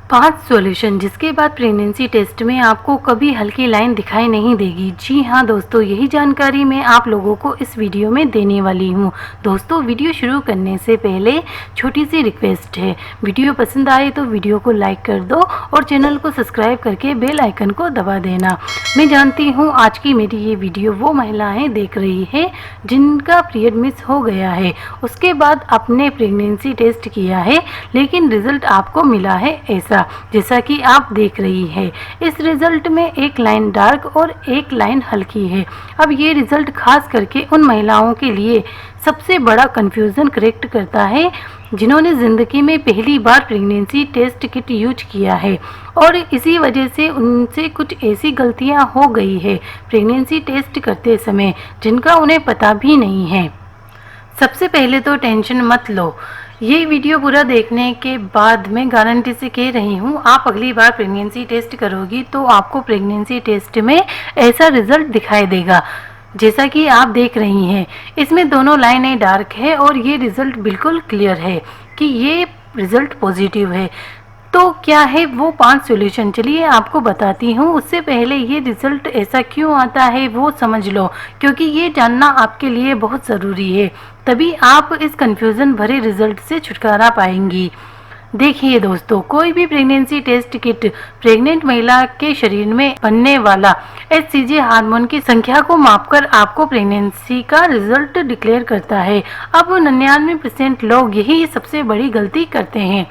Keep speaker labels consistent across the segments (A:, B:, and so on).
A: 5 solution जिसके बाद pregnancy test में आपको कभी हल्की लाइन दिखाई नहीं देगी। जी हाँ दोस्तों, यही जानकारी मैं आप लोगों को इस वीडियो में देने वाली हूँ। दोस्तों, वीडियो शुरू करने से पहले छोटी सी रिक्वेस्ट है, वीडियो पसंद आए तो वीडियो को लाइक कर दो और चैनल को सब्सक्राइब करके बेल आइकन को दबा देना। मैं जानती हूँ आज की मेरी ये वीडियो वो महिलाएँ देख रही है जिनका पीरियड मिस हो गया है, उसके बाद आपने प्रेगनेंसी टेस्ट किया है लेकिन रिजल्ट आपको मिला है ऐसा, जैसा कि आप देख रही है। इस रिजल्ट में एक लाइन डार्क और एक लाइन हल्की है। अब ये रिजल्ट खास करके उन महिलाओं के लिए सबसे बड़ा कंफ्यूजन करेक्ट करता है जिन्होंने ज़िंदगी में पहली बार प्रेगनेंसी टेस्ट किट यूज किया है और इसी वजह से उनसे कुछ ऐसी गलतियां हो गई है प्रेगनेंसी टेस्ट करते समय जिनका उन्हें पता भी नहीं है। सबसे पहले तो टेंशन मत लो, ये वीडियो पूरा देखने के बाद मैं गारंटी से कह रही हूँ आप अगली बार प्रेगनेंसी टेस्ट करोगी तो आपको प्रेगनेंसी टेस्ट में ऐसा रिजल्ट दिखाई देगा जैसा कि आप देख रही हैं। इसमें दोनों लाइनें डार्क है और ये रिजल्ट बिल्कुल क्लियर है कि ये रिजल्ट पॉजिटिव है। तो क्या है वो 5 सॉल्यूशन, चलिए आपको बताती हूँ। उससे पहले ये रिजल्ट ऐसा क्यों आता है वो समझ लो, क्योंकि ये जानना आपके लिए बहुत ज़रूरी है, तभी आप इस कंफ्यूजन भरे रिजल्ट से छुटकारा पाएंगी। देखिए दोस्तों, कोई भी प्रेगनेंसी टेस्ट किट प्रेग्नेंट महिला के शरीर में बनने वाला HCG हार्मोन की संख्या को मापकर आपको प्रेगनेंसी का रिजल्ट डिक्लेयर करता है। अब 99% लोग यही सबसे बड़ी गलती करते हैं।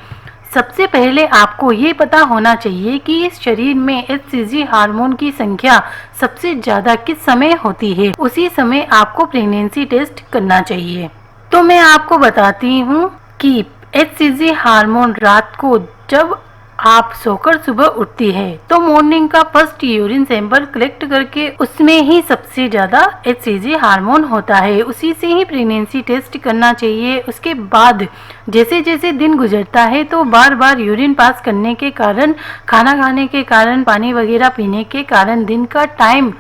A: सबसे पहले आपको ये पता होना चाहिए कि इस शरीर में HCG हार्मोन की संख्या सबसे ज़्यादा किस समय होती है, उसी समय आपको प्रेगनेंसी टेस्ट करना चाहिए। तो मैं आपको बताती हूँ कि HCG हार्मोन रात को जब आप सोकर सुबह उठती है तो मॉर्निंग का फर्स्ट यूरिन सैंपल कलेक्ट करके उसमें ही सबसे ज़्यादा HCG हार्मोन होता है, उसी से ही प्रेगनेंसी टेस्ट करना चाहिए। उसके बाद जैसे जैसे दिन गुजरता है तो बार बार यूरिन पास करने के कारण, खाना खाने के कारण, पानी वगैरह पीने के कारण दिन का टाइम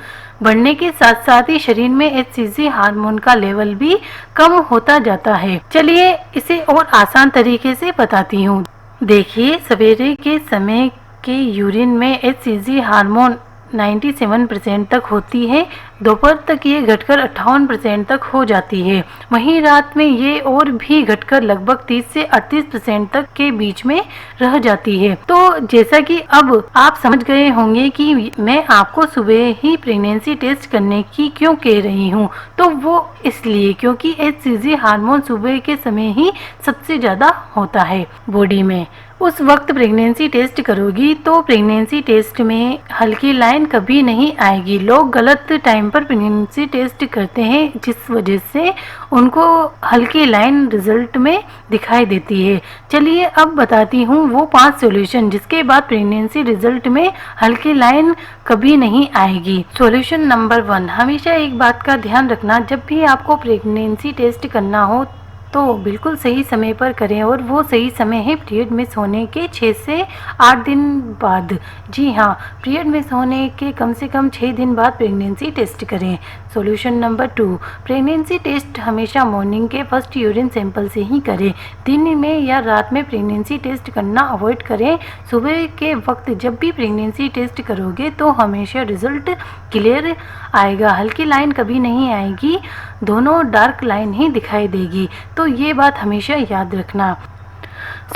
A: बढ़ने के साथ साथ ही शरीर में HCG हार्मोन का लेवल भी कम होता जाता है। चलिए इसे और आसान तरीके से बताती हूँ। देखिए, सवेरे के समय के यूरिन में HCG हार्मोन 97% तक होती है, दोपहर तक ये घटकर 58% तक हो जाती है। वहीं रात में ये और भी घटकर लगभग 30 से 38% तक के बीच में रह जाती है। तो जैसा कि अब आप समझ गए होंगे कि मैं आपको सुबह ही प्रेगनेंसी टेस्ट करने की क्यों कह रही हूँ, तो वो इसलिए क्योंकि HCG हार्मोन सुबह के समय ही सबसे ज़्यादा होता है बॉडी में। उस वक्त प्रेगनेंसी टेस्ट करोगी तो प्रेगनेंसी टेस्ट में हल्की लाइन कभी नहीं आएगी। लोग गलत टाइम पर प्रेगनेंसी टेस्ट करते हैं जिस वजह से उनको हल्की लाइन रिजल्ट में दिखाई देती है। चलिए अब बताती हूँ वो 5 सॉल्यूशन जिसके बाद प्रेगनेंसी रिजल्ट में हल्की लाइन कभी नहीं आएगी। सॉल्यूशन नंबर 1, हमेशा एक बात का ध्यान रखना, जब भी आपको प्रेगनेंसी टेस्ट करना हो तो बिल्कुल सही समय पर करें और वो सही समय है पीरियड मिस होने के 6 से 8 दिन बाद। जी हाँ, पीरियड मिस होने के कम से कम 6 दिन बाद प्रेगनेंसी टेस्ट करें। सॉल्यूशन नंबर 2, प्रेगनेंसी टेस्ट हमेशा मॉर्निंग के फर्स्ट यूरिन सैंपल से ही करें। दिन में या रात में प्रेगनेंसी टेस्ट करना अवॉइड करें। सुबह के वक्त जब भी प्रेगनेंसी टेस्ट करोगे तो हमेशा रिजल्ट क्लियर आएगा, हल्की लाइन कभी नहीं आएगी, दोनों डार्क लाइन ही दिखाई देगी। तो ये बात हमेशा याद रखना।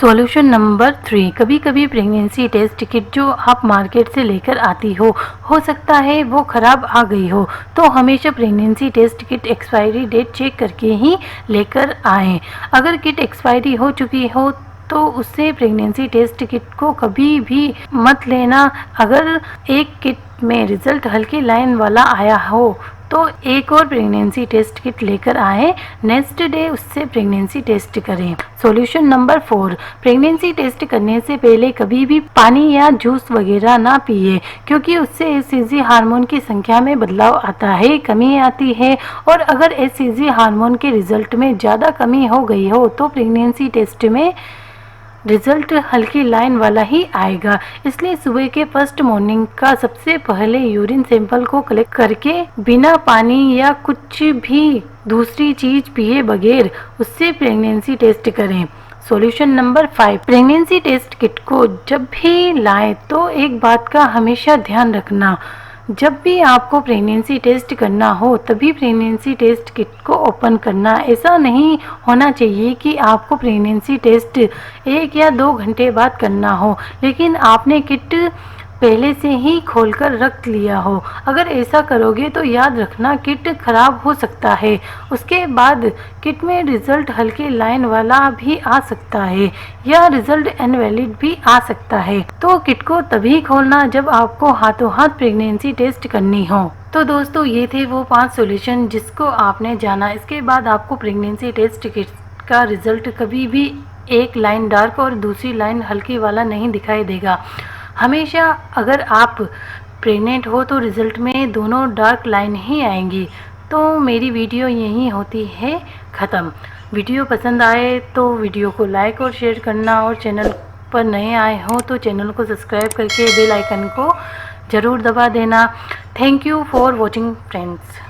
A: सॉल्यूशन नंबर 3, कभी कभी प्रेगनेंसी टेस्ट किट जो आप मार्केट से लेकर आती हो सकता है वो ख़राब आ गई हो, तो हमेशा pregnancy test kit expiry date check करके ही लेकर आएँ। अगर किट एक्सपायरी हो चुकी हो तो उससे प्रेगनेंसी टेस्ट किट को कभी भी मत लेना। अगर एक किट में रिजल्ट हल्की लाइन वाला आया हो तो एक और प्रेगनेंसी टेस्ट किट लेकर आए, नेक्स्ट डे उससे प्रेगनेंसी टेस्ट करें। सॉल्यूशन नंबर 4, प्रेगनेंसी टेस्ट करने से पहले कभी भी पानी या जूस वगैरह ना पिए, क्योंकि उससे HCG हार्मोन की संख्या में बदलाव आता है, कमी आती है। और अगर HCG हार्मोन के रिजल्ट में ज़्यादा कमी हो गई हो तो प्रेगनेंसी टेस्ट में रिजल्ट हल्की लाइन वाला ही आएगा। इसलिए सुबह के फर्स्ट मॉर्निंग का सबसे पहले यूरिन सैंपल को कलेक्ट करके बिना पानी या कुछ भी दूसरी चीज पिए बगैर उससे प्रेगनेंसी टेस्ट करें। Solution number 5, pregnancy test kit को जब भी लाएं तो एक बात का हमेशा ध्यान रखना, जब भी आपको प्रेगनेंसी टेस्ट करना हो तभी प्रेगनेंसी टेस्ट किट को ओपन करना। ऐसा नहीं होना चाहिए कि आपको प्रेगनेंसी टेस्ट 1 या 2 घंटे बाद करना हो लेकिन आपने किट पहले से ही खोलकर रख लिया हो। अगर ऐसा करोगे तो याद रखना किट खराब हो सकता है। उसके बाद किट में रिजल्ट हल्के लाइन वाला भी आ सकता है या रिजल्ट इनवैलिड भी आ सकता है। तो किट को तभी खोलना जब आपको हाथों हाथ प्रेगनेंसी टेस्ट करनी हो। तो दोस्तों ये थे वो 5 सॉल्यूशन जिसको आपने जाना। इसके बाद आपको प्रेगनेंसी टेस्ट किट का रिजल्ट कभी भी एक लाइन डार्क और दूसरी लाइन हल्की वाला नहीं दिखाई देगा। हमेशा अगर आप प्रेग्नेंट हो तो रिज़ल्ट में दोनों डार्क लाइन ही आएंगी। तो मेरी वीडियो यहीं होती है ख़त्म। वीडियो पसंद आए तो वीडियो को लाइक और शेयर करना और चैनल पर नए आए हो तो चैनल को सब्सक्राइब करके बेल आइकन को ज़रूर दबा देना। Thank you for watching friends.